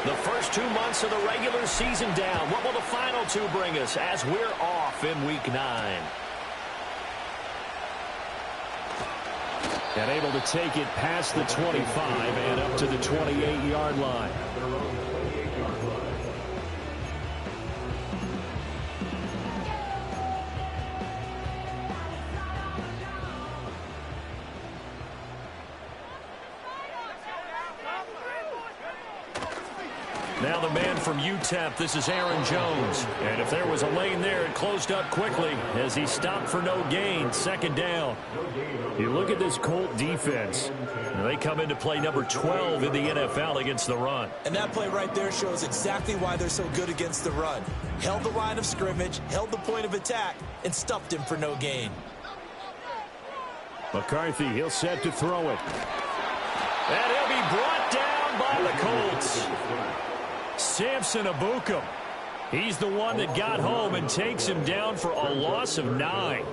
The first 2 months of the regular season down. What will the final two bring us as we're off in Week 9? And able to take it past the 25 and up to the 28-yard line. Now the man from UTEP, this is Aaron Jones. And if there was a lane there, it closed up quickly as he stopped for no gain. Second down. You look at this Colt defense. They come into play number 12 in the NFL against the run. And that play right there shows exactly why they're so good against the run. Held the line of scrimmage, held the point of attack, and stuffed him for no gain. McCarthy, he'll set to throw it. And he'll be brought down by the Colts. Samson Abukum. He's the one that got home and takes him down for a loss of 9.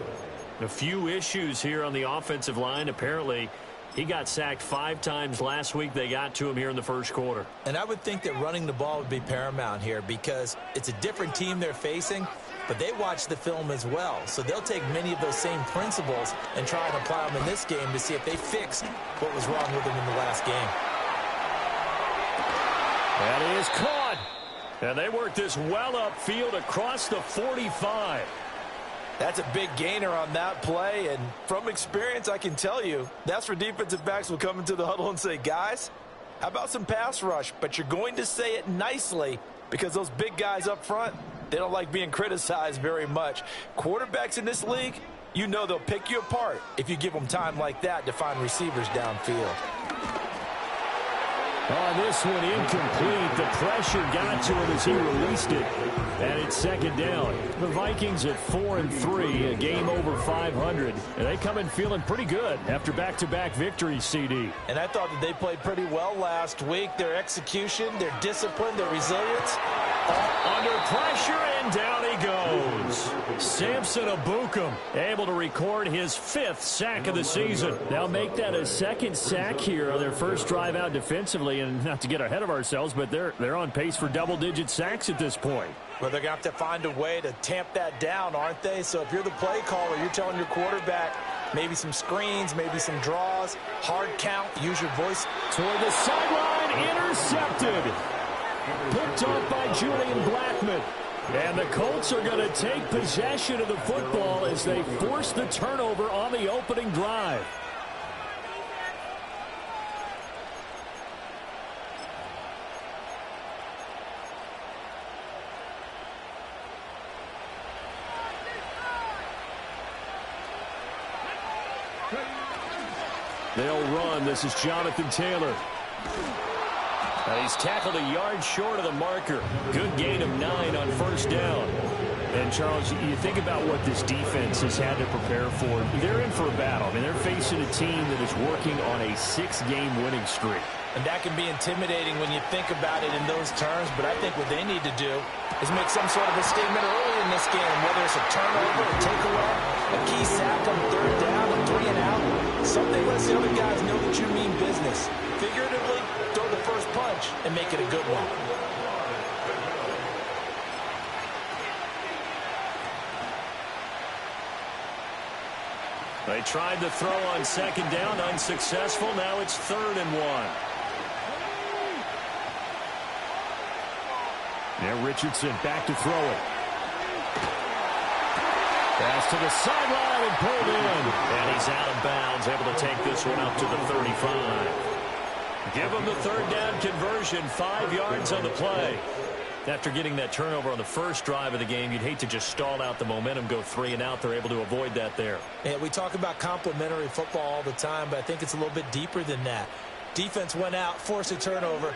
A few issues here on the offensive line. Apparently, he got sacked 5 times last week. They got to him here in the first quarter. And I would think that running the ball would be paramount here because it's a different team they're facing, but they watch the film as well. So they'll take many of those same principles and try and apply them in this game to see if they fixed what was wrong with them in the last game. That is caught. And they work this well upfield across the 45. That's a big gainer on that play, and from experience, I can tell you, that's where defensive backs will come into the huddle and say, guys, how about some pass rush? But you're going to say it nicely because those big guys up front, they don't like being criticized very much. Quarterbacks in this league, you know they'll pick you apart if you give them time like that to find receivers downfield. On this one, incomplete. The pressure got to him as he released it. And it's second down. The Vikings at 4-3, a game over 500. And they come in feeling pretty good after back-to-back victories, CD. And I thought that they played pretty well last week. Their execution, their discipline, their resilience. Under pressure, and down he goes. Samson Abukum able to record his 5th sack of the season. Now make that a 2nd sack here on their first drive out defensively. And not to get ahead of ourselves, but they're on pace for double-digit sacks at this point. Well, they're going to have to find a way to tamp that down, aren't they? So if you're the play caller, you're telling your quarterback maybe some screens, maybe some draws, hard count, use your voice. Toward the sideline, intercepted. Picked off by Julian Blackman. And the Colts are going to take possession of the football as they force the turnover on the opening drive. They'll run. This is Jonathan Taylor. And he's tackled a yard short of the marker. Good gain of 9 on first down. And, Charles, you think about what this defense has had to prepare for. They're in for a battle. I mean, they're facing a team that is working on a 6-game winning streak. And that can be intimidating when you think about it in those terms. But I think what they need to do is make some sort of a statement early in this game, whether it's a turnover, a takeaway, a key sack on 3rd down, a 3 and out. Something lets the other guys know that you mean business. Figuratively, throw the first punch and make it a good one. They tried to throw on 2nd down, unsuccessful. Now it's 3rd and 1. Now Richardson back to throw it. Pass to the sideline and pulled in. And he's out of bounds, able to take this one up to the 35. Give him the 3rd down conversion, 5 yards on the play. After getting that turnover on the first drive of the game, you'd hate to just stall out the momentum, go 3 and out. They're able to avoid that there. Yeah, we talk about complementary football all the time, but I think it's a little bit deeper than that. Defense went out, forced a turnover,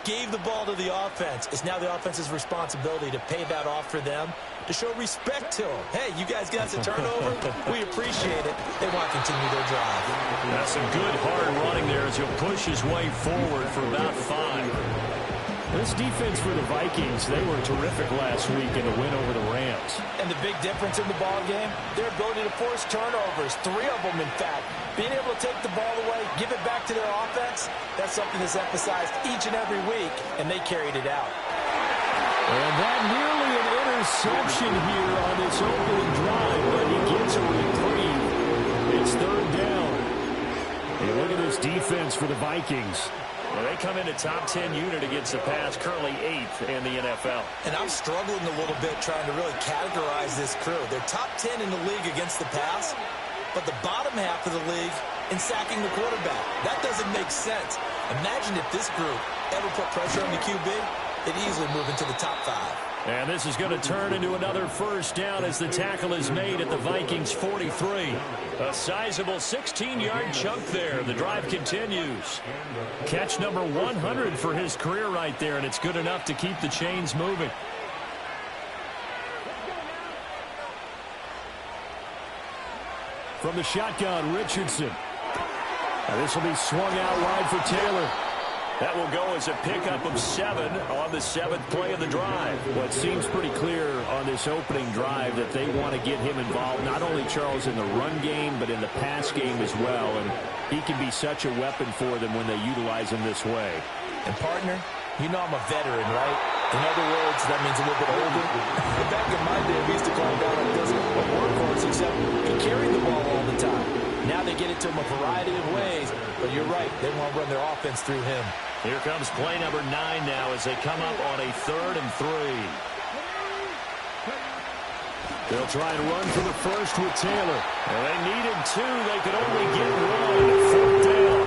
gave the ball to the offense. It's now the offense's responsibility to pay that off for them, to show respect to them. Hey, you guys got us a turnover. We appreciate it. They want to continue their drive. That's some good hard running there as he'll push his way forward for about 5. This defense for the Vikings, they were terrific last week in the win over the Rams. And the big difference in the ball game, their ability to force turnovers, 3 of them, in fact. Being able to take the ball away, give it back to their offense, that's something that's emphasized each and every week, and they carried it out. And that nearly an interception here on this opening drive, but he gets a reprieve. It's third down. And look at this defense for the Vikings. Well, they come into top 10 unit against the pass, currently 8th in the NFL. And I'm struggling a little bit trying to really categorize this crew. They're top 10 in the league against the pass, but the bottom half of the league in sacking the quarterback. That doesn't make sense. Imagine if this group ever put pressure on the QB, they'd easily move into the top 5. And this is going to turn into another first down as the tackle is made at the Vikings 43. A sizable 16-yard chunk there. The drive continues. Catch number 100 for his career right there, and it's good enough to keep the chains moving. From the shotgun, Richardson. Now this will be swung out wide for Taylor. That will go as a pickup of 7 on the 7th play of the drive. Well, it seems pretty clear on this opening drive that they want to get him involved, not only, Charles, in the run game, but in the pass game as well. And he can be such a weapon for them when they utilize him this way. And, partner, you know I'm a veteran, right? In other words, that means a little bit older. Back in my day, we used to call him down like this, a workhorse, except he carried the ball all the time. Now they get it to him a variety of ways, but you're right, they want to run their offense through him. Here comes play number 9 now as they come up on a 3rd and 3. They'll try and run for the first with Taylor. And they needed 2. They could only get 1. 4th down.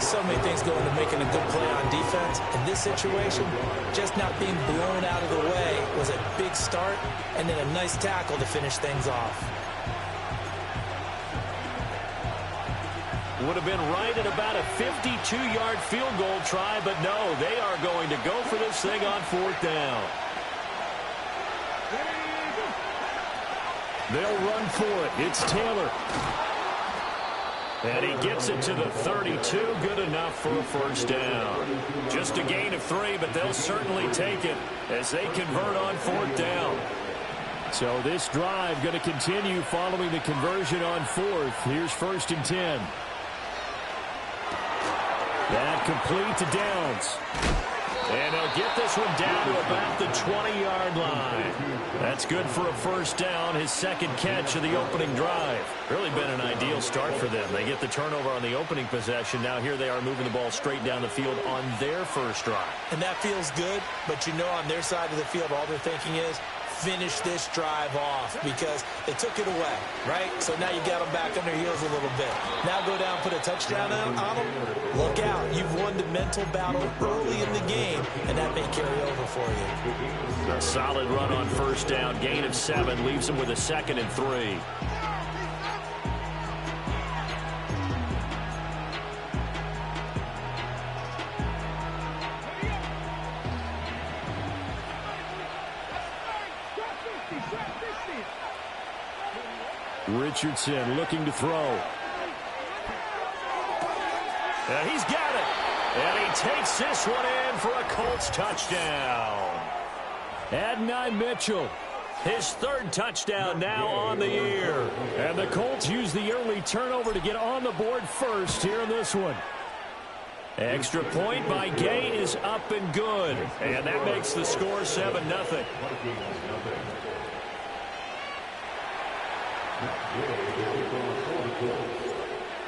So many things go into making a good play on defense. In this situation, just not being blown out of the way was a big start, and then a nice tackle to finish things off. Would have been right at about a 52-yard field goal try, but no, they are going to go for this thing on 4th down. They'll run for it. It's Taylor. And he gets it to the 32. Good enough for a first down. Just a gain of 3, but they'll certainly take it as they convert on 4th down. So this drive going to continue following the conversion on 4th. Here's 1st and 10. That complete to Downs. And they'll get this one down to about the 20-yard line. That's good for a first down, his second catch of the opening drive. Really been an ideal start for them. They get the turnover on the opening possession. Now here they are moving the ball straight down the field on their first drive. And that feels good, but you know on their side of the field, all they're thinking is, finish this drive off because they took it away, right? So now you got them back on their heels a little bit. Now go down, put a touchdown on them. Look out. You've won the mental battle early in the game, and that may carry over for you. A solid run on first down. Gain of 7 leaves them with a 2nd and 3. Richardson looking to throw. And he's got it. And he takes this one in for a Colts touchdown. Adonai Mitchell, his 3rd touchdown now on the year. And the Colts use the early turnover to get on the board first here in this one. Extra point by Gay is up and good. And that makes the score 7-0.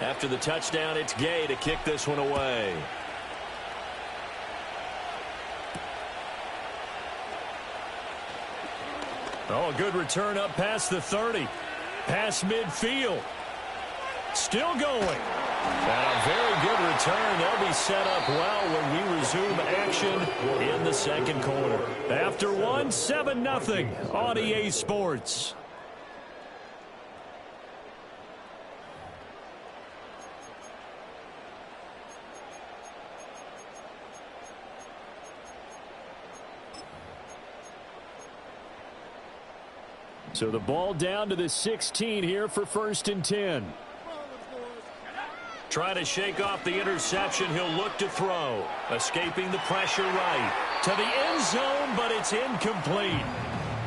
After the touchdown, it's Gay to kick this one away. Oh, a good return up past the 30. Past midfield. Still going. And a very good return. They'll be set up well when we resume action in the second quarter. After 1, 7-0 on EA Sports. So the ball down to the 16 here for 1st and 10. Trying to shake off the interception. He'll look to throw. Escaping the pressure right. To the end zone, but it's incomplete.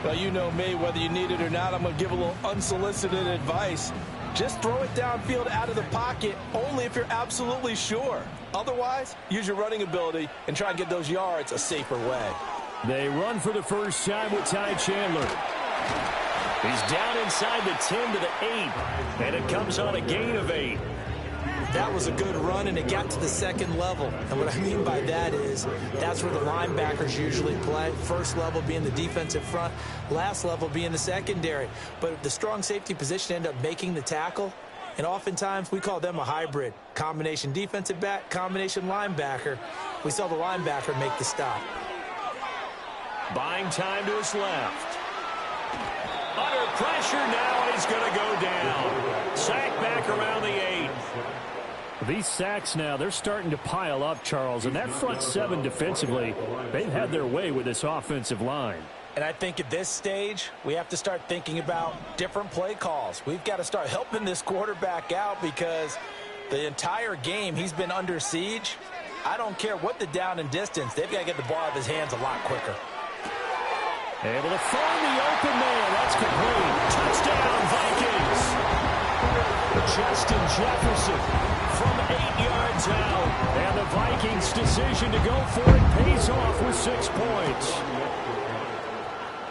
Well, you know me, whether you need it or not, I'm going to give a little unsolicited advice. Just throw it downfield out of the pocket only if you're absolutely sure. Otherwise, use your running ability and try and get those yards a safer way. They run for the first time with Ty Chandler. He's down inside the 10 to the 8, and it comes on a gain of 8. That was a good run, and it got to the second level. And what I mean by that is that's where the linebackers usually play. First level being the defensive front, last level being the secondary. But the strong safety position ended up making the tackle, and oftentimes we call them a hybrid. Combination defensive back, combination linebacker. We saw the linebacker make the stop. Buying time to his left. Under pressure now, and he's going to go down. Sack back around the 8. These sacks now, they're starting to pile up, Charles, and that front 7 defensively, they've had their way with this offensive line. And I think at this stage, we have to start thinking about different play calls. We've got to start helping this quarterback out because the entire game he's been under siege. I don't care what the down and distance, they've got to get the ball out of his hands a lot quicker. Able to find the open man. That's complete. Touchdown, Vikings. Justin Jefferson from 8 yards out. And the Vikings' decision to go for it pays off with 6 points.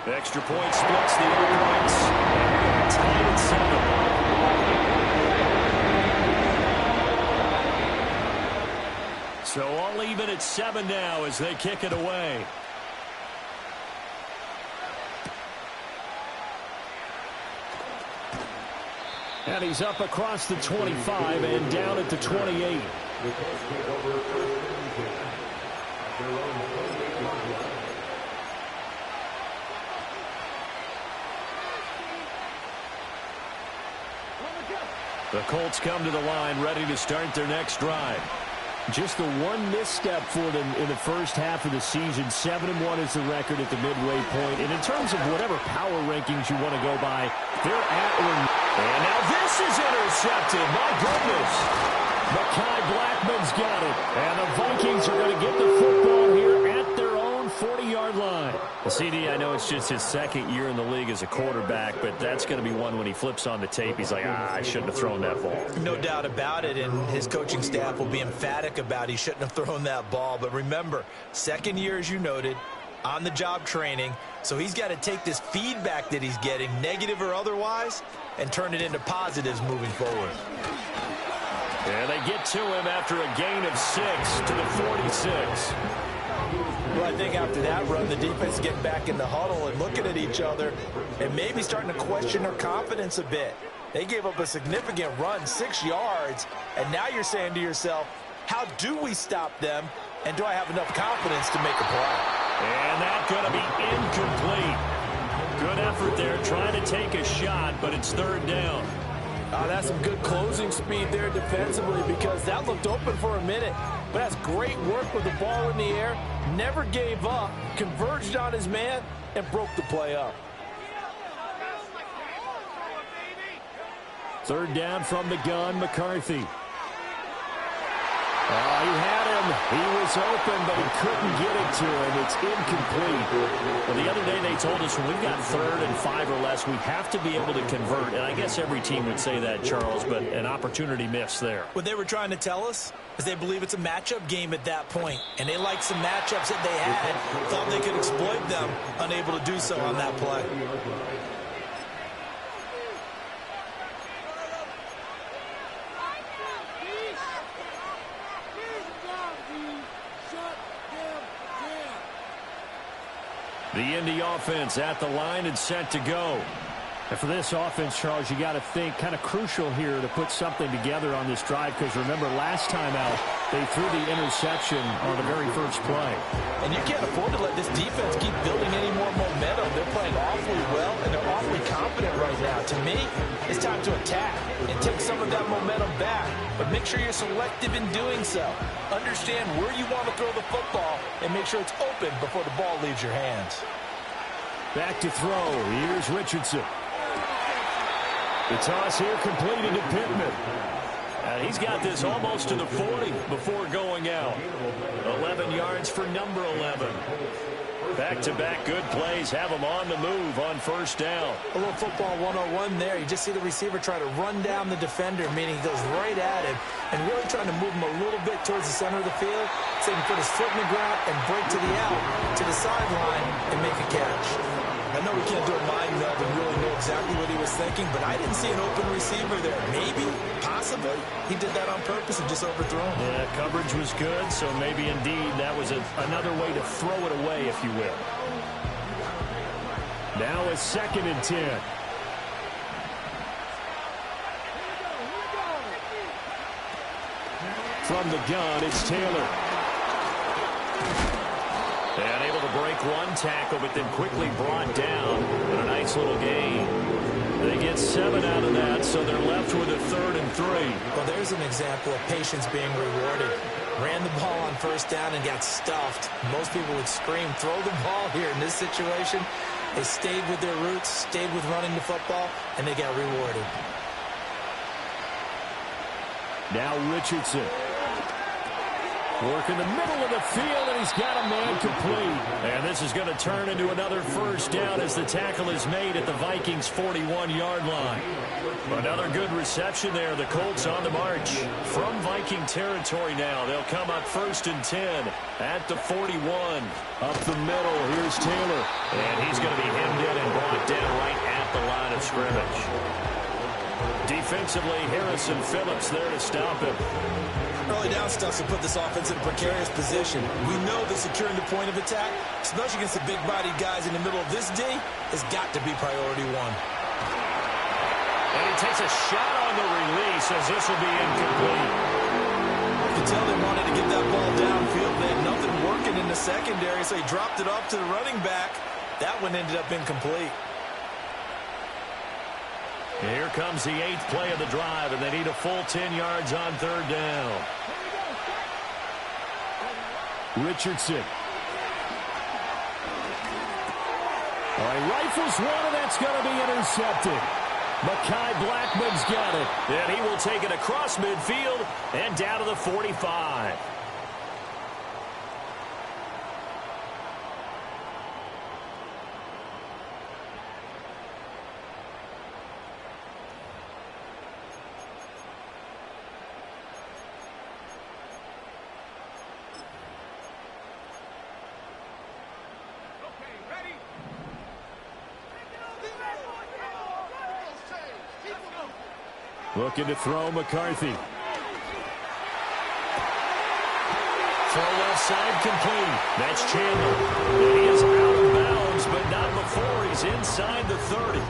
Extra point splits the points. And we are tied at 7. So all even at 7 now as they kick it away. And he's up across the 25 and down at the 28. The Colts come to the line ready to start their next drive. Just the one misstep for them in the first half of the season. 7-1 is the record at the midway point. And in terms of whatever power rankings you want to go by, they're at or... And now this is intercepted. My goodness. Mekhi Blackman's got it. And the Vikings are going to get the football here at their own 40-yard line. Well, CD, I know it's just his second year in the league as a quarterback, but that's going to be one when he flips on the tape. He's like, I shouldn't have thrown that ball. No doubt about it, and his coaching staff will be emphatic about he shouldn't have thrown that ball. But remember, second year, as you noted, on-the-job training, so he's got to take this feedback that he's getting, negative or otherwise, and turn it into positives moving forward. And they get to him after a gain of 6 to the 46. Well, I think after that run, the defense is getting back in the huddle and looking at each other and maybe starting to question their confidence a bit. They gave up a significant run, 6 yards, and now you're saying to yourself, how do we stop them, and do I have enough confidence to make a play? And that's going to be incomplete. Good effort there, trying to take a shot, but it's third down. That's some good closing speed there defensively because that looked open for a minute. But that's great work with the ball in the air. Never gave up, converged on his man, and broke the play up. Third down from the gun, McCarthy. He had him. He was open, but he couldn't get it to him. It's incomplete. Well, the other day they told us when we've got 3rd and 5 or less, we have to be able to convert. And I guess every team would say that, Charles, but an opportunity missed there. What they were trying to tell us is they believe it's a matchup game at that point. And they liked some matchups that they had, thought they could exploit them, unable to do so on that play. The Indy offense at the line and set to go. And for this offense, Charles, you got to think kind of crucial here to put something together on this drive because remember last time out they threw the interception on the very first play. And you can't afford to let this defense keep building any more momentum. They're playing awfully well and they're awfully confident right now. To me, it's time to attack and take some of that momentum back. But make sure you're selective in doing so. Understand where you want to throw the football and make sure it's open before the ball leaves your hands. Back to throw. Here's Richardson. The toss here completed to Pittman. And he's got this almost to the 40 before going out. 11 yards for number 11. Back-to-back good plays have him on the move on first down. A little football 101 there. You just see the receiver try to run down the defender, meaning he goes right at him and really trying to move him a little bit towards the center of the field so he can put his foot in the ground and break to the out, to the sideline, and make a catch. I know we can't do a mind meld and really know exactly what he was thinking, but I didn't see an open receiver there. Maybe, possibly, he did that on purpose and just overthrown. Yeah, coverage was good, so maybe indeed that was another way to throw it away, if you will. Now a 2nd and 10. From the gun, it's Taylor. And able to break one tackle, but then quickly brought down in a nice little gain. They get 7 out of that, so they're left with a 3rd and 3. Well, there's an example of patience being rewarded. Ran the ball on first down and got stuffed. Most people would scream, throw the ball here. In this situation, they stayed with their roots, stayed with running the football, and they got rewarded. Now Richardson. Work in the middle of the field, and he's got a man complete. And this is going to turn into another first down as the tackle is made at the Vikings' 41-yard line. Another good reception there. The Colts on the march from Viking territory now. They'll come up 1st and 10 at the 41. Up the middle, here's Taylor. And he's going to be hemmed in and brought down right at the line of scrimmage. Defensively, Harrison Phillips there to stop him. Early down stuff to put this offense in a precarious position. We know that securing the point of attack, especially against the big-bodied guys in the middle of this D, has got to be priority 1. And he takes a shot on the release as this will be incomplete. You can tell they wanted to get that ball downfield. They had nothing working in the secondary, so he dropped it off to the running back. That one ended up incomplete. Here comes the 8th play of the drive, and they need a full 10 yards on 3rd down. Richardson. All right, rifles one, and that's going to be intercepted. Mekhi Blackman's got it, and he will take it across midfield and down to the 45. Looking to throw McCarthy. Throw left side complete. That's Chandler. And he is out of bounds, but not before he's inside the 30.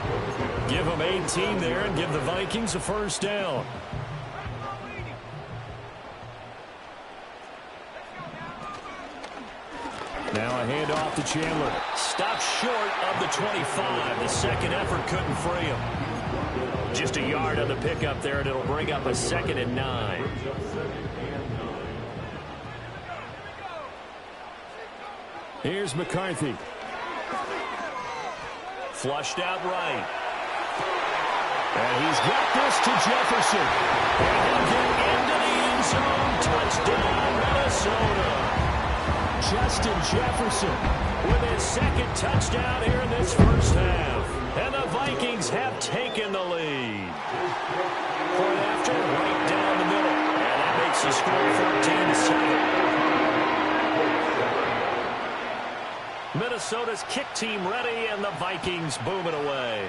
Give him 18 there and give the Vikings a first down. Now a handoff to Chandler. Stopped short of the 25. The second effort couldn't free him. Just a yard on the pickup there, and it'll bring up a 2nd and 9. Here's McCarthy. Flushed out right. And he's got this to Jefferson. And he'll get into the end zone. Touchdown, Minnesota. Justin Jefferson with his 2nd touchdown here in this first half. And the Vikings have taken the lead. Point after, right down the middle. And that makes the score 14-7. Minnesota's kick team ready, and the Vikings boom it away.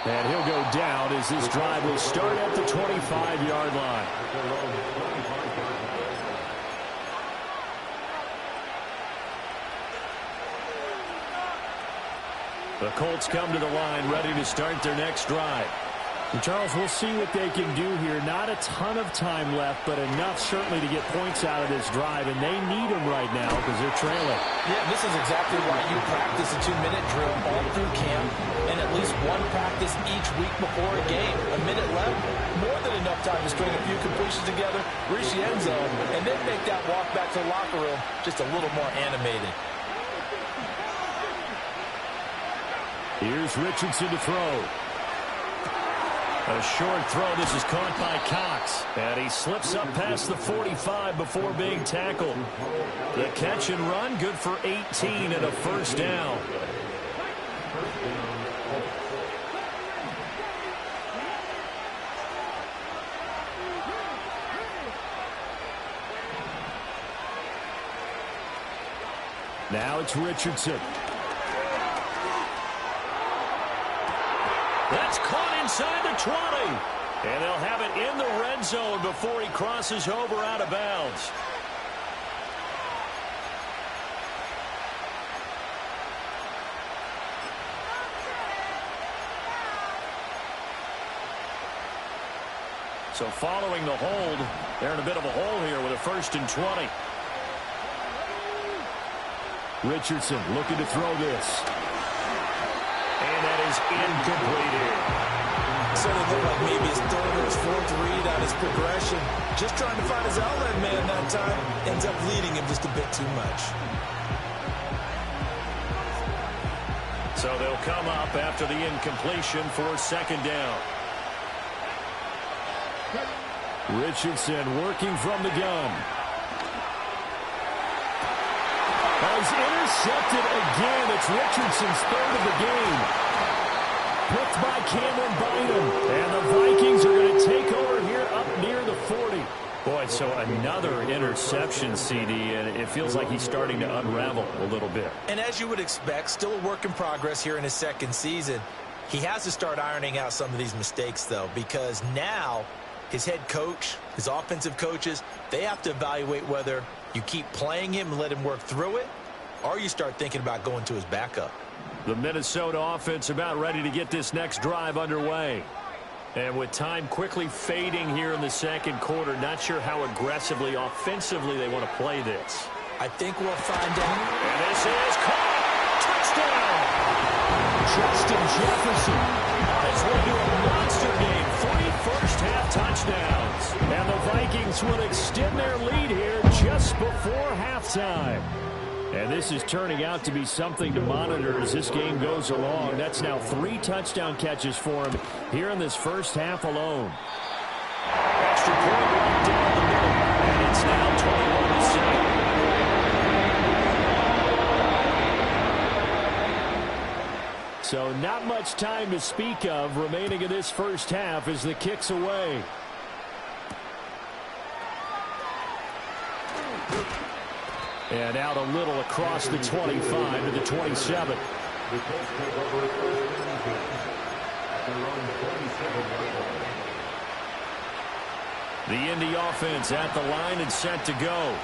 And he'll go down as this drive will start at the 25-yard line. The Colts come to the line ready to start their next drive. And Charles, we'll see what they can do here. Not a ton of time left, but enough certainly to get points out of this drive, and they need them right now because they're trailing. Yeah, this is exactly why you practice a 2-minute drill all through camp and at least one practice each week before a game. A minute left, more than enough time to string a few completions together, reach the end zone, and then make that walk back to the locker room just a little more animated. Here's Richardson to throw. A short throw. This is caught by Cox. And he slips up past the 45 before being tackled. The catch and run, good for 18 and a first down. Now it's Richardson. That's caught inside the 20. And they'll have it in the red zone before he crosses over out of bounds. So following the hold, they're in a bit of a hole here with a 1st and 20. Richardson looking to throw this. And that is incomplete. So it looked like maybe his 3rd or his 4th read on his progression. Just trying to find his outlet man that time. Ends up leading him just a bit too much. So they'll come up after the incompletion for 2nd down. Richardson working from the gun. He's intercepted again. It's Richardson's 3rd of the game. Picked by Cameron Bynum. And the Vikings are going to take over here up near the 40. Boy, so another interception, CD, and it feels like he's starting to unravel a little bit. And as you would expect, still a work in progress here in his 2nd season. He has to start ironing out some of these mistakes, though, because now his head coach, his offensive coaches, they have to evaluate whether you keep playing him and let him work through it, or you start thinking about going to his backup. The Minnesota offense about ready to get this next drive underway. And with time quickly fading here in the 2nd quarter, not sure how aggressively, offensively they want to play this. I think we'll find out. And this is caught. Touchdown! Justin Jefferson on his way to a monster game. 3 first-half touchdowns. And the Vikings will extend their lead here just before halftime. And this is turning out to be something to monitor as this game goes along. That's now 3 touchdown catches for him here in this first half alone. Extra point right down the middle. And it's now 21-7. So not much time to speak of remaining in this first half as the kick's away. And out a little across the 25 to the 27. The Indy offense at the line and set to go.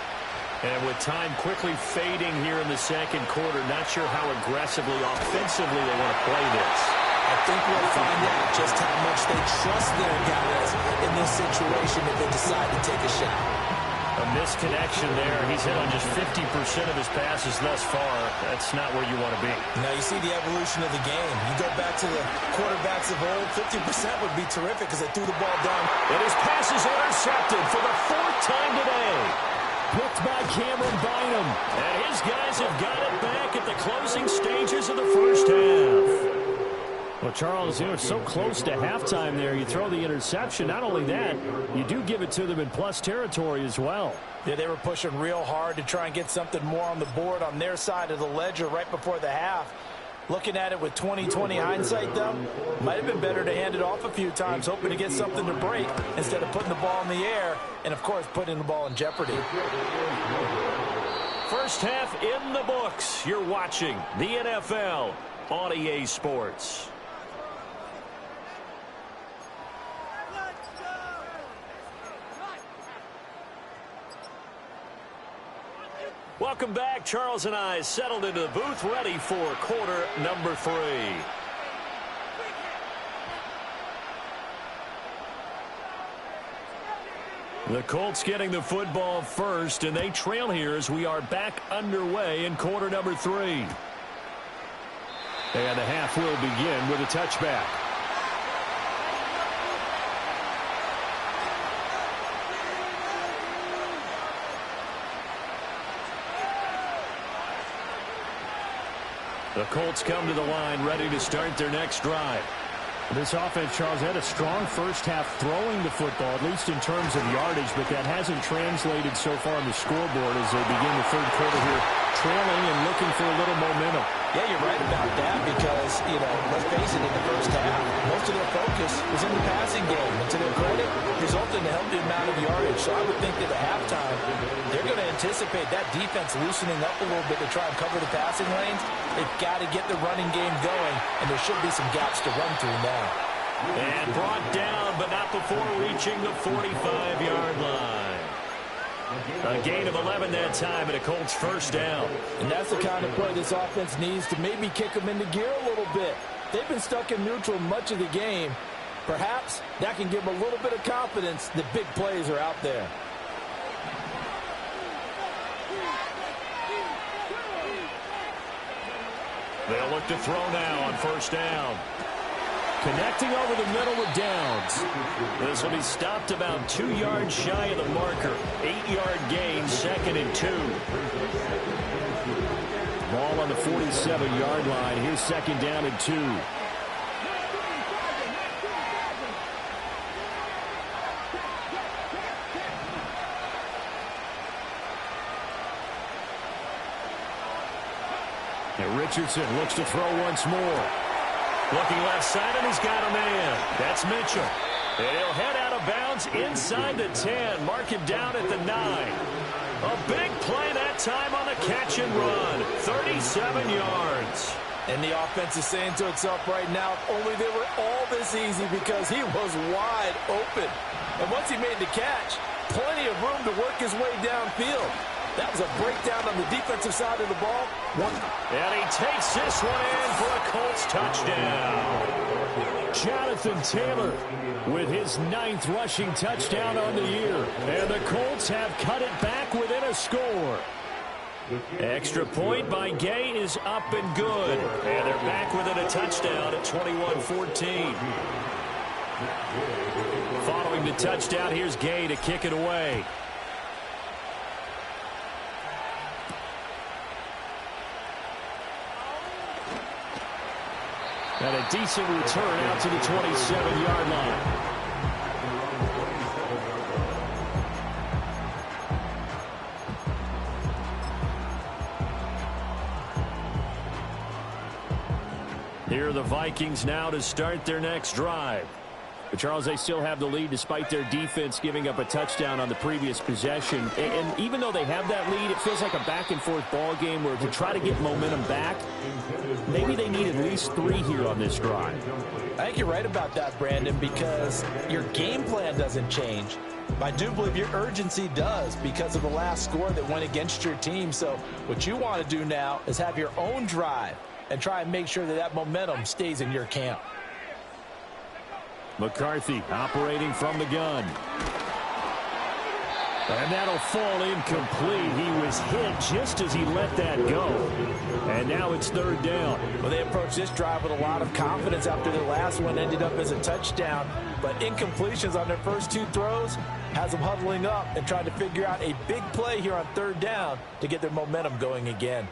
And with time quickly fading here in the 2nd quarter, not sure how aggressively, offensively they want to play this. I think we'll find out just how much they trust their guys in this situation if they decide to take a shot. A misconnection there. He's hit on just 50% of his passes thus far. That's not where you want to be. Now you see the evolution of the game. You go back to the quarterbacks of old, 50% would be terrific because they threw the ball down. And his pass is intercepted for the 4th time today. Picked by Cameron Bynum. And his guys have got it back at the closing stages of the first half. Well, Charles, you know, it's so close to halftime there. You throw the interception. Not only that, you do give it to them in plus territory as well. Yeah, they were pushing real hard to try and get something more on the board on their side of the ledger right before the half. Looking at it with 20/20 hindsight, though, might have been better to hand it off a few times, hoping to get something to break instead of putting the ball in the air and, of course, putting the ball in jeopardy. First half in the books. You're watching the NFL on EA Sports. Welcome back. Charles and I settled into the booth, ready for quarter number 3. The Colts getting the football first, and they trail here as we are back underway in quarter number 3. And the half will begin with a touchback. The Colts come to the line, ready to start their next drive. This offense, Charles, had a strong first half throwing the football, at least in terms of yardage, but that hasn't translated so far on the scoreboard as they begin the third quarter here, trailing and looking for a little momentum. Yeah, you're right about that because, let's face it, in the first half, most of their focus was in the passing game. And to their credit, resulted in a healthy amount of yardage. So I would think that at halftime, they're going to anticipate that defense loosening up a little bit to try and cover the passing lanes. They've got to get the running game going, and there should be some gaps to run through now. And brought down, but not before reaching the 45-yard line. A gain of 11 that time, and a Colts first down. And that's the kind of play this offense needs to maybe kick them into gear a little bit. They've been stuck in neutral much of the game. Perhaps that can give them a little bit of confidence that big plays are out there. They'll look to throw now on first down. Connecting over the middle with Downs. This will be stopped about 2 yards shy of the marker. 8-yard gain, 2nd and 2. Ball on the 47-yard line. Here's 2nd down and 2. And Richardson looks to throw once more. Looking left side, and he's got a man. That's Mitchell. And he'll head out of bounds inside the 10. Mark him down at the 9. A big play that time on the catch and run. 37 yards. And the offense is saying to itself right now, if only they were all this easy, because he was wide open. And once he made the catch, plenty of room to work his way downfield. That was a breakdown on the defensive side of the ball. And he takes this one in for a Colts touchdown. Jonathan Taylor with his 9th rushing touchdown on the year. And the Colts have cut it back within a score. Extra point by Gay is up and good. And they're back within a touchdown at 21-14. Following the touchdown, here's Gay to kick it away. And a decent return out to the 27-yard line. Here are the Vikings now to start their next drive. But Charles, they still have the lead despite their defense giving up a touchdown on the previous possession. And even though they have that lead, it feels like a back-and-forth ball game where to try to get momentum back, maybe they need at least 3 here on this drive. I think you're right about that, Brandon, because your game plan doesn't change. I do believe your urgency does because of the last score that went against your team. So what you want to do now is have your own drive and try and make sure that that momentum stays in your camp. McCarthy operating from the gun. And that'll fall incomplete. He was hit just as he let that go. And now it's 3rd down. Well, they approached this drive with a lot of confidence after their last one ended up as a touchdown. But incompletions on their first 2 throws has them huddling up and trying to figure out a big play here on 3rd down to get their momentum going again.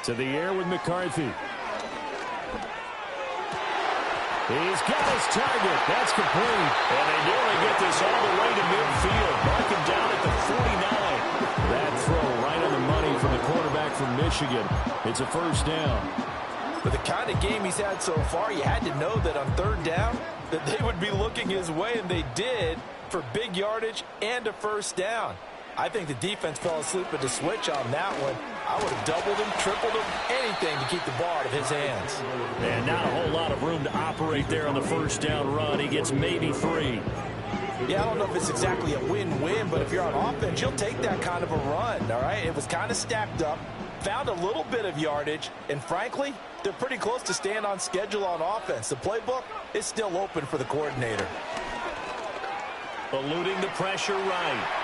To the air with McCarthy. He's got his target. That's complete. And they nearly get this all the way to midfield. Mark him down at the 49. That throw right on the money from the quarterback from Michigan. It's a first down. With the kind of game he's had so far, you had to know that on 3rd down that they would be looking his way, and they did, for big yardage and a first down. I think the defense fell asleep at the switch on that one. I would have doubled him, tripled him, anything to keep the ball out of his hands. And not a whole lot of room to operate there on the first down run. He gets maybe 3. Yeah, I don't know if it's exactly a win-win, but if you're on offense, you'll take that kind of a run, all right? It was kind of stacked up, found a little bit of yardage, and frankly, they're pretty close to staying on schedule on offense. The playbook is still open for the coordinator. Eluding the pressure right.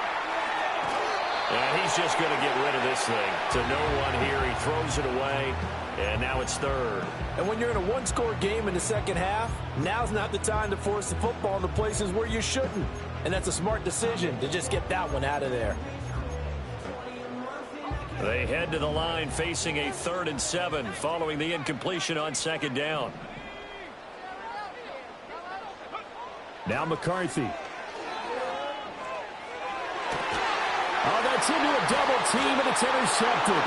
And he's just going to get rid of this thing. To no one here. He throws it away. And now it's 3rd. And when you're in a one-score game in the second half, now's not the time to force the football into places where you shouldn't. And that's a smart decision to just get that one out of there. They head to the line facing a 3rd and 7 following the incompletion on 2nd down. Now McCarthy. Oh, that's into a double team, and it's intercepted.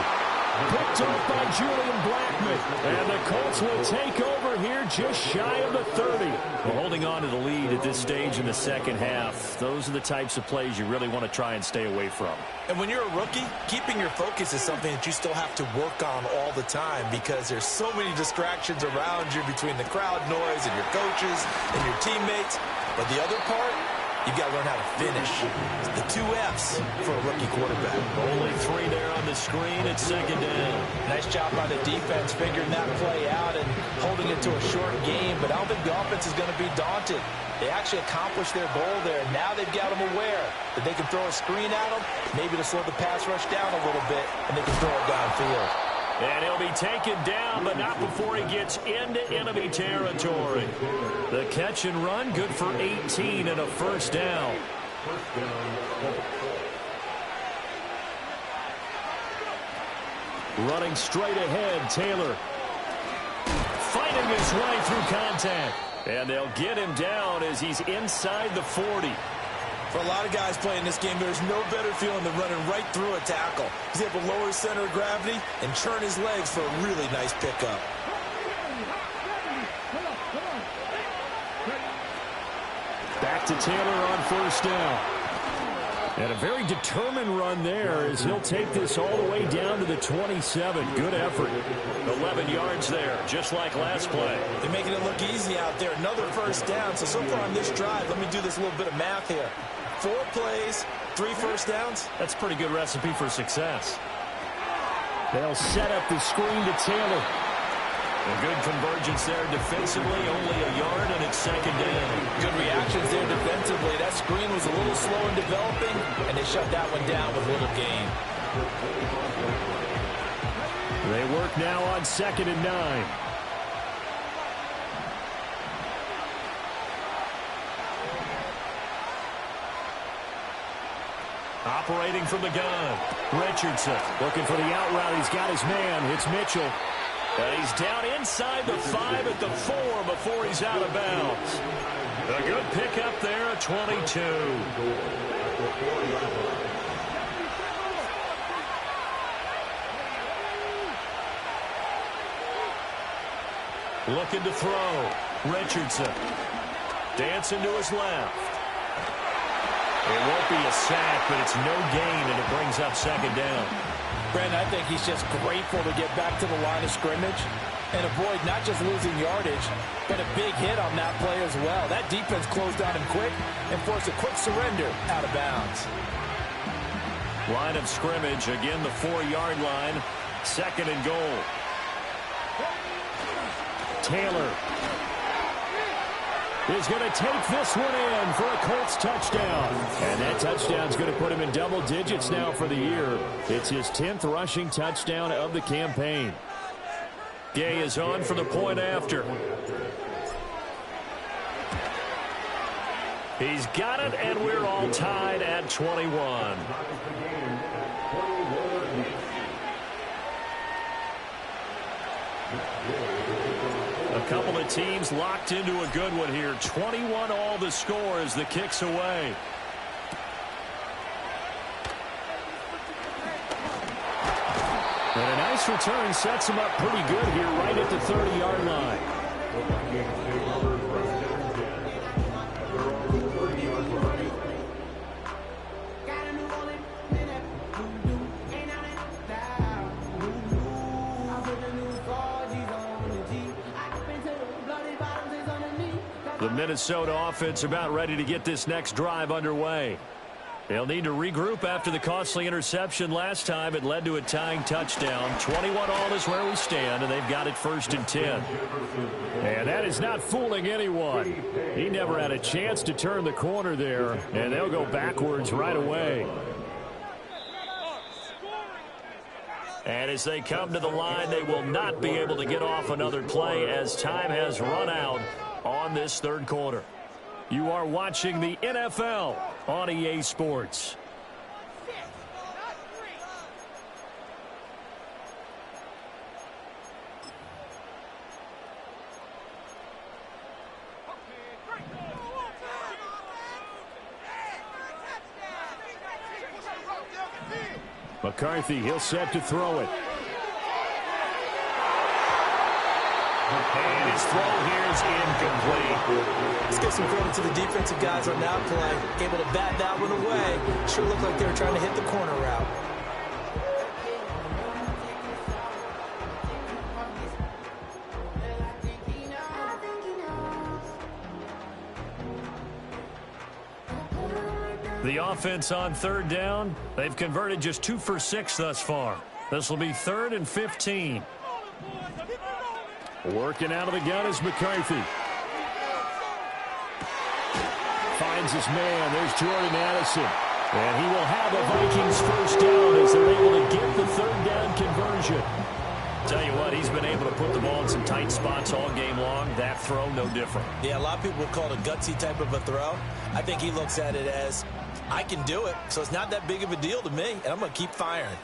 Picked off by Julian Blackman. And the Colts will take over here just shy of the 30. Well, holding on to the lead at this stage in the 2nd half, those are the types of plays you really want to try and stay away from. And when you're a rookie, keeping your focus is something that you still have to work on all the time because there's so many distractions around you between the crowd noise and your coaches and your teammates. But the other part, you've got to learn how to finish. The 2 F's for a rookie quarterback. Only 3 there on the screen at 2nd down. Nice job by the defense figuring that play out and holding it to a short game, but I don't think the offense is going to be daunted. They actually accomplished their goal there. Now they've got them aware that they can throw a screen at them, maybe to slow the pass rush down a little bit, and they can throw it downfield. And he'll be taken down, but not before he gets into enemy territory. The catch and run, good for 18 and a 1st down. Running straight ahead, Taylor. Fighting his way through contact. And they'll get him down as he's inside the 40. For a lot of guys playing this game, there's no better feeling than running right through a tackle. He's able to lower his center of gravity and churn his legs for a really nice pickup. Back to Taylor on 1st down. And a very determined run there as he'll take this all the way down to the 27. Good effort. 11 yards there, just like last play. They're making it look easy out there. Another 1st down. So far on this drive, let me do this little bit of math here. 4 plays, 3 1st downs. That's a pretty good recipe for success. They'll set up the screen to Taylor. A good convergence there defensively, only a yard, and it's 2nd down. Good reactions there defensively. That screen was a little slow in developing, and they shut that one down with little gain. They work now on 2nd and 9. Operating from the gun. Richardson looking for the out route. He's got his man. It's Mitchell. And he's down inside the 5 at the 4 before he's out of bounds. A good pickup there at 22. Looking to throw. Richardson. Dancing to his left. It won't be a sack, but it's no gain, and it brings up 2nd down. Brandon, I think he's just grateful to get back to the line of scrimmage and avoid not just losing yardage, but a big hit on that play as well. That defense closed on him quick and forced a quick surrender out of bounds. Line of scrimmage, again the 4-yard line, 2nd and goal. Taylor is going to take this one in for a Colts touchdown. And that touchdown's going to put him in double digits now for the year. It's his 10th rushing touchdown of the campaign. Gay is on for the point after. He's got it, and we're all tied at 21. A couple of teams locked into a good one here. 21 all the score as the kick's away. And a nice return sets him up pretty good here right at the 30-yard line. The Minnesota offense about ready to get this next drive underway. They'll need to regroup after the costly interception last time. It led to a tying touchdown. 21 all is where we stand, and they've got it 1st and 10. And that is not fooling anyone. He never had a chance to turn the corner there, and they'll go backwards right away. And as they come to the line, they will not be able to get off another play as time has run out on this 3rd quarter. You are watching the NFL on EA Sports. McCarthy, he'll set to throw it. And his throw here is incomplete. Let's give some credit to the defensive guys on that play. Able to bat that one away. Sure looked like they were trying to hit the corner route. The offense on third down. They've converted just 2 for 6 thus far. This will be 3rd and 15. Working out of the gun is McCarthy. Finds his man. There's Jordan Addison. And he will have a Vikings first down as they're able to get the 3rd down conversion. Tell you what, he's been able to put the ball in some tight spots all game long. That throw, no different. Yeah, a lot of people would call it a gutsy type of a throw. I think he looks at it as, I can do it, so it's not that big of a deal to me, and I'm going to keep firing.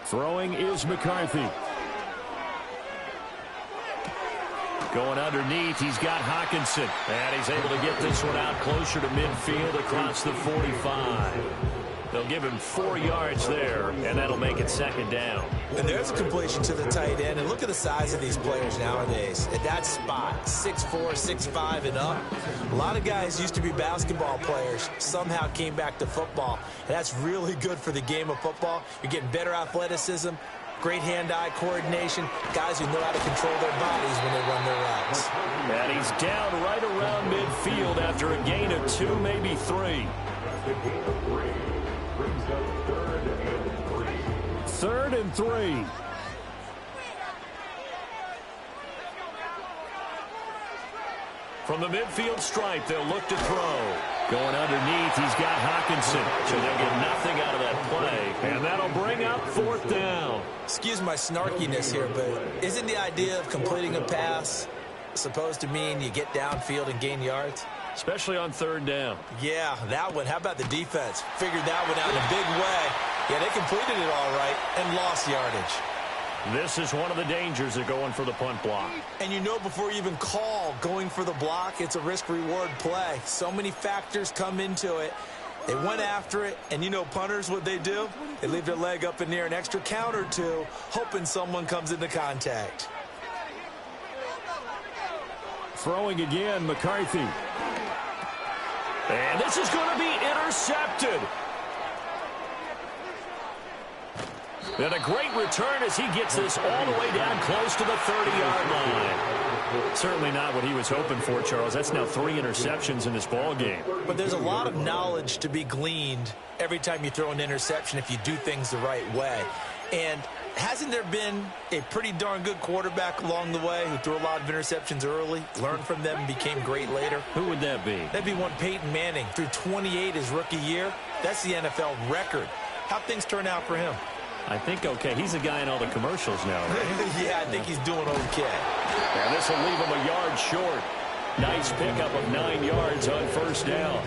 Throwing is McCarthy. Going underneath, he's got Hockenson. And he's able to get this one out closer to midfield across the 45. They'll give him 4 yards there, and that'll make it 2nd down. And there's a completion to the tight end. And look at the size of these players nowadays. At that spot, 6'4", 6'5", and up. A lot of guys used to be basketball players, somehow came back to football. And that's really good for the game of football. You're getting better athleticism, great hand-eye coordination, guys who know how to control their bodies when they run their routes. And he's down right around midfield after a gain of 2, maybe 3. 3rd and 3. From the midfield stripe, they'll look to throw. Going underneath, he's got Hockenson. So they'll get nothing out of that play. And that'll bring up 4th down. Excuse my snarkiness here, but isn't the idea of completing a pass supposed to mean you get downfield and gain yards? Especially on 3rd down. Yeah, that one. How about the defense? Figured that one out in a big way. Yeah, they completed it all right and lost yardage. This is one of the dangers of going for the punt block. And you know before you even call going for the block, it's a risk-reward play. So many factors come into it. They went after it, and you know punters, what they do? They leave their leg up in the air an extra count or two, hoping someone comes into contact. Throwing again, McCarthy. And this is going to be intercepted. And a great return as he gets this all the way down close to the 30-yard line. Certainly not what he was hoping for, Charles. That's now 3 interceptions in this ball game. But there's a lot of knowledge to be gleaned every time you throw an interception if you do things the right way. And hasn't there been a pretty darn good quarterback along the way who threw a lot of interceptions early, learned from them, and became great later? Who would that be? That'd be one Peyton Manning. Threw 28 his rookie year. That's the NFL record. How'd things turn out for him? I think okay. He's a guy in all the commercials now, right? Yeah, I think he's doing okay. And this will leave him a yard short. Nice pickup of 9 yards on 1st down.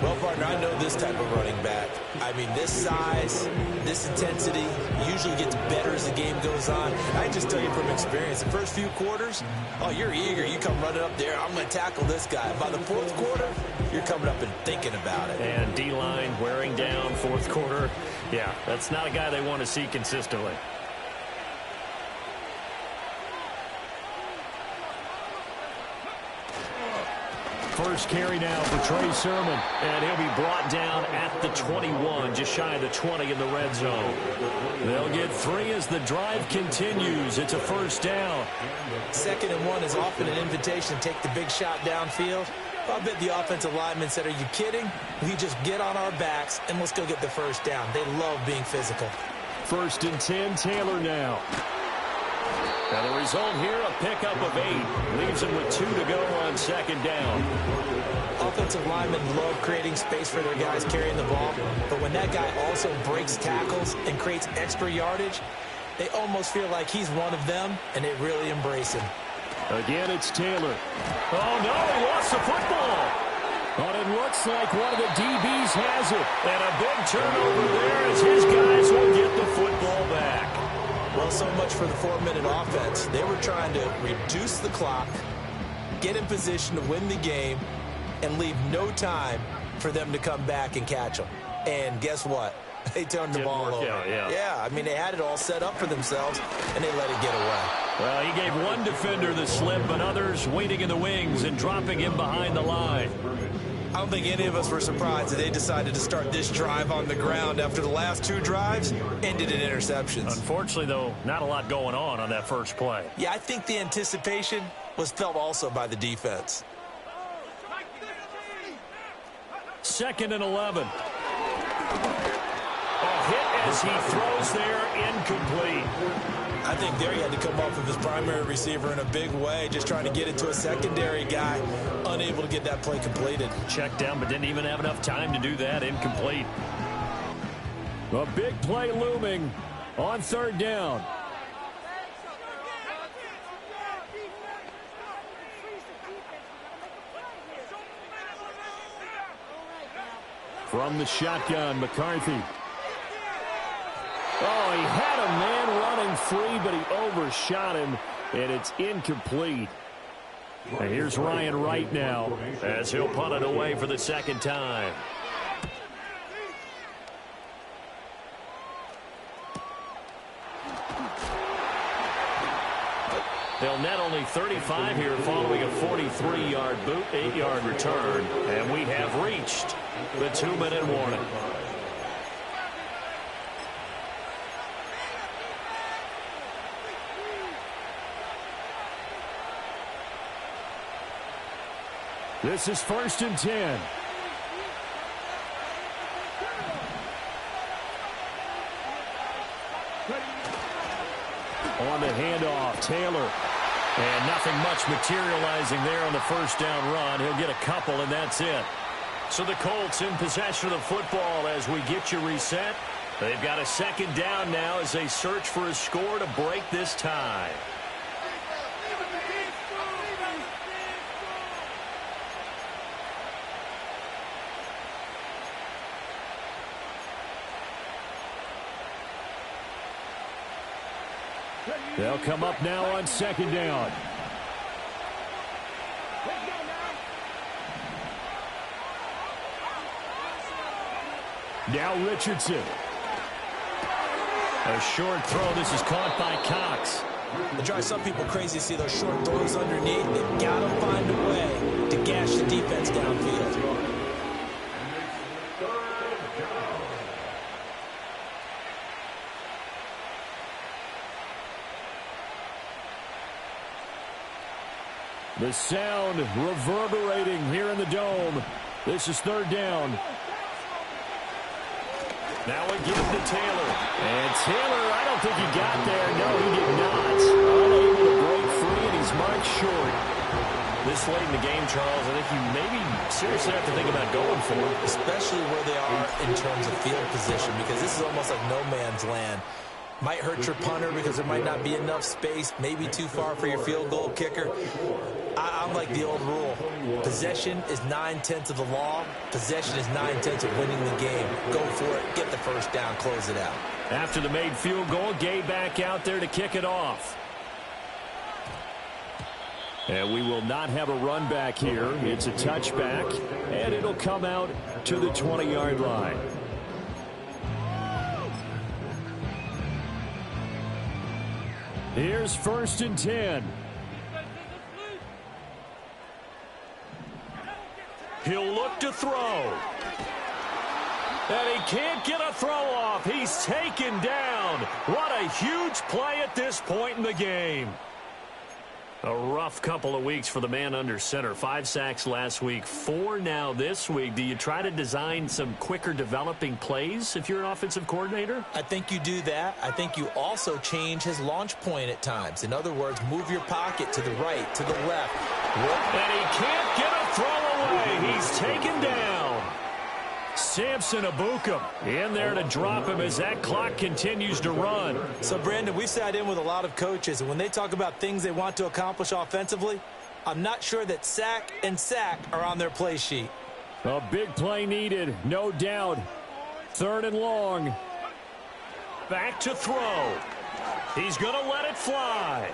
Well, partner, I know this type of running back. I mean, this size, this intensity usually gets better as the game goes on. I just tell you from experience, the first few quarters, oh, you're eager. You come running up there. I'm going to tackle this guy. By the 4th quarter, you're coming up and thinking about it. And D-line wearing down 4th quarter. Yeah, that's not a guy they want to see consistently. First carry now for Trey Sermon. And he'll be brought down at the 21, just shy of the 20 in the red zone. They'll get 3 as the drive continues. It's a 1st down. 2nd and 1 is often an invitation to take the big shot downfield. I bet the offensive lineman said, are you kidding? We just get on our backs and let's go get the 1st down. They love being physical. 1st and 10, Taylor now. And the result here, a pickup of 8. Leaves him with 2 to go on 2nd down. Offensive linemen love creating space for their guys carrying the ball. But when that guy also breaks tackles and creates extra yardage, they almost feel like he's one of them, and they really embrace him. Again, it's Taylor. Oh, no, he lost the football. But it looks like one of the DBs has it. And a big turnover there as his guys will get the football back. Well, so much for the 4-minute offense. They were trying to reduce the clock, get in position to win the game, and leave no time for them to come back and catch them. And guess what? They turned the ball over. Yeah, I mean, they had it all set up for themselves, and they let it get away. Well, he gave one defender the slip, but others waiting in the wings and dropping him behind the line. I don't think any of us were surprised that they decided to start this drive on the ground after the last 2 drives ended in interceptions. Unfortunately, though, not a lot going on that first play. Yeah, I think the anticipation was felt also by the defense. 2nd and 11. A hit as he throws there, incomplete. I think there he had to come off of his primary receiver in a big way, just trying to get it to a secondary guy, unable to get that play completed. Checked down, but didn't even have enough time to do that. Incomplete. A big play looming on 3rd down. From the shotgun, McCarthy. Oh, he had a man running free, but he overshot him, and it's incomplete. And here's Ryan Wright now as he'll punt it away for the 2nd time. They'll net only 35 here following a 43-yard boot, 8-yard return, and we have reached the 2-minute warning. This is 1st and 10. On the handoff, Taylor. And nothing much materializing there on the 1st down run. He'll get a couple, and that's it. So the Colts in possession of the football as we get you reset. They've got a 2nd down now as they search for a score to break this tie. They'll come up now on 2nd down. Now Richardson. A short throw. This is caught by Cox. It drives some people crazy to see those short throws underneath. They've got to find a way to gash the defense downfield. The sound reverberating here in the dome. This is 3rd down. Now again to Taylor. And Taylor, I don't think he got there. No, he did not. Unable to break free, and he's marked short. This late in the game, Charles, I think you maybe seriously have to think about going for it. Especially where they are in terms of field position, because this is almost like no man's land. Might hurt your punter because there might not be enough space, maybe too far for your field goal kicker. I'm like the old rule. Possession is 9/10 of the law. Possession is 9/10 of winning the game. Go for it. Get the 1st down. Close it out. After the made field goal, Gay back out there to kick it off. And we will not have a run back here. It's a touchback, and it'll come out to the 20-yard line. Here's 1st and 10. He'll look to throw. And he can't get a throw off. He's taken down. What a huge play at this point in the game. A rough couple of weeks for the man under center. 5 sacks last week, 4 now this week. Do you try to design some quicker developing plays if you're an offensive coordinator? I think you do that. I think you also change his launch point at times. In other words, move your pocket to the right, to the left. And he can't get a throw away. He's taken down. Samson Abukum in there to drop him as that clock continues to run. So, Brandon, we've sat in with a lot of coaches, and when they talk about things they want to accomplish offensively, I'm not sure that sack and sack are on their play sheet. A big play needed, no doubt. 3rd and long. Back to throw. He's going to let it fly.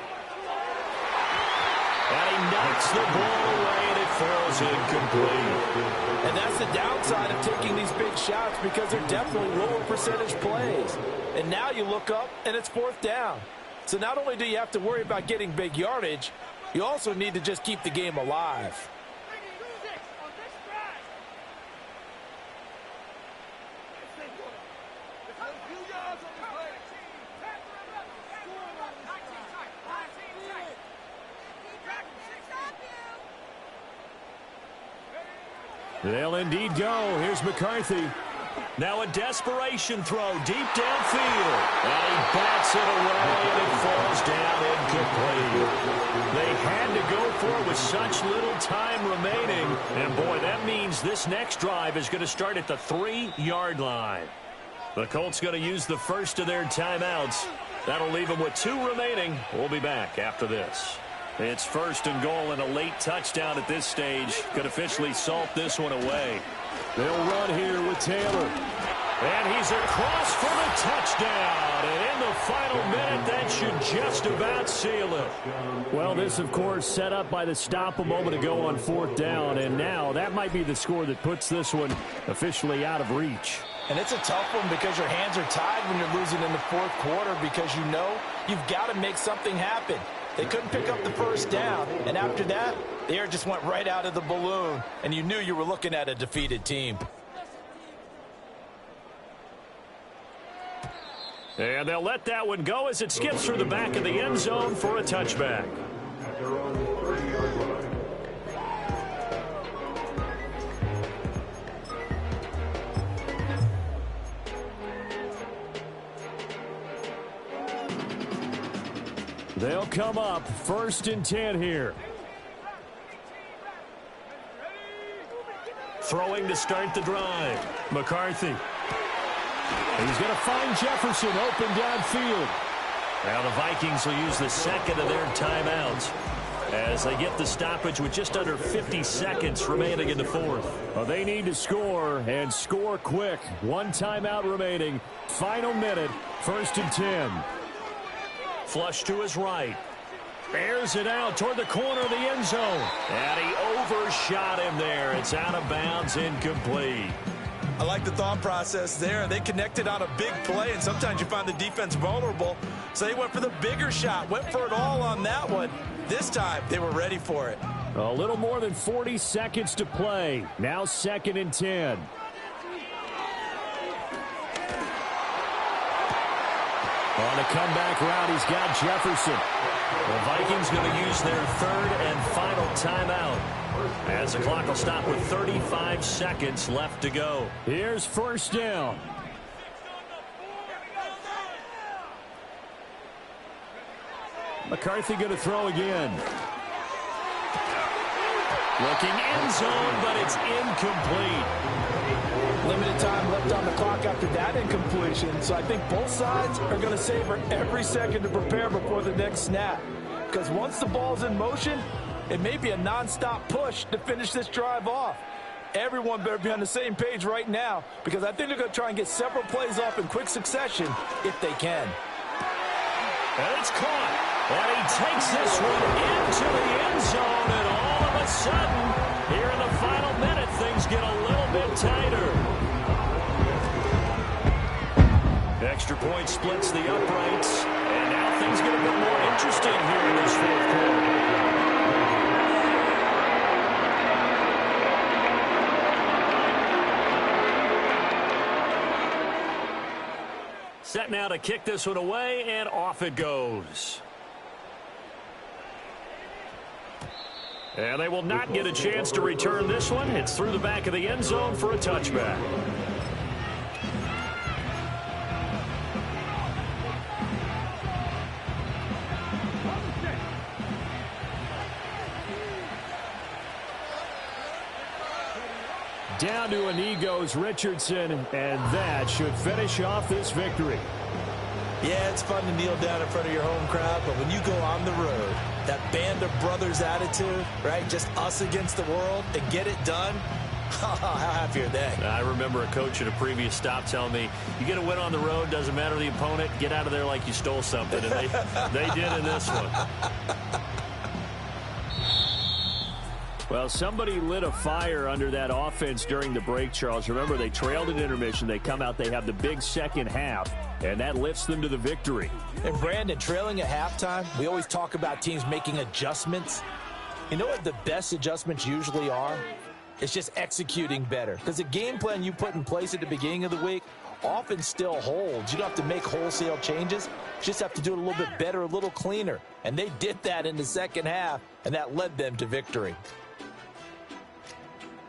And he knocks the ball away, and it falls incomplete. And that's the downside of taking these big shots because they're definitely lower percentage plays. And now you look up, and it's 4th down. So not only do you have to worry about getting big yardage, you also need to just keep the game alive. They'll indeed go. Here's McCarthy. Now a desperation throw deep downfield. And he bats it away, and it falls down incomplete. They had to go for it with such little time remaining. And, boy, that means this next drive is going to start at the 3-yard line. The Colts going to use the first of their timeouts. That'll leave them with 2 remaining. We'll be back after this. It's 1st and goal, and a late touchdown at this stage could officially salt this one away. They'll run here with Taylor. And he's across for the touchdown. And in the final minute, that should just about seal it. Well, this, of course, set up by the stop a moment ago on 4th down. And now that might be the score that puts this one officially out of reach. And it's a tough one because your hands are tied when you're losing in the 4th quarter because you know you've got to make something happen. They couldn't pick up the 1st down, and after that, the air just went right out of the balloon, and you knew you were looking at a defeated team. And they'll let that one go as it skips through the back of the end zone for a touchback. They'll come up 1st and 10 here. Throwing to start the drive. McCarthy. He's going to find Jefferson open downfield. Now the Vikings will use the second of their timeouts as they get the stoppage with just under 50 seconds remaining in the 4th. Well, they need to score and score quick. 1 timeout remaining. Final minute. 1st and 10. Flush to his right. Airs it out toward the corner of the end zone. And he overshot him there. It's out of bounds, incomplete. I like the thought process there. They connected on a big play, and sometimes you find the defense vulnerable. So they went for the bigger shot, went for it all on that one. This time, they were ready for it. A little more than 40 seconds to play. Now 2nd and 10. On a comeback route, he's got Jefferson. The Vikings going to use their 3rd and final timeout as the clock will stop with 35 seconds left to go. Here's 1st down. McCarthy going to throw again. Looking end zone, but it's incomplete. Limited time left on the clock after that incompletion, so I think both sides are going to savor every second to prepare before the next snap. Because once the ball's in motion, it may be a nonstop push to finish this drive off. Everyone better be on the same page right now because I think they're going to try and get several plays off in quick succession if they can. And it's caught. And he takes this one into the end zone, and all of a sudden, here in the final minute, things get a little bit tighter. Extra point splits the uprights, and now things get a bit more interesting here in this 4th quarter. Set now to kick this one away, and off it goes. And they will not get a chance to return this one. It's through the back of the end zone for a touchback. Down to a knee goes Richardson, and that should finish off this victory. Yeah, it's fun to kneel down in front of your home crowd, but when you go on the road, that band of brothers attitude, right, just us against the world, and get it done, how happy are they? I remember a coach at a previous stop telling me, you get a win on the road, doesn't matter the opponent, get out of there like you stole something, and they did in this one. Well, somebody lit a fire under that offense during the break, Charles. Remember, they trailed at intermission. They come out, they have the big second half, and that lifts them to the victory. And, Brandon, trailing at halftime, we always talk about teams making adjustments. You know what the best adjustments usually are? It's just executing better. Because the game plan you put in place at the beginning of the week often still holds. You don't have to make wholesale changes. You just have to do it a little bit better, a little cleaner. And they did that in the second half, and that led them to victory.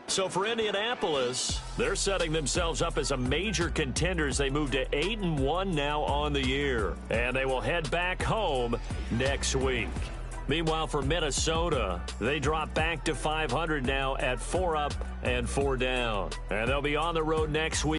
So for Indianapolis, they're setting themselves up as a major contender as they move to 8-1 now on the year. And they will head back home next week. Meanwhile, for Minnesota, they drop back to 500 now at 4 up and 4 down. And they'll be on the road next week.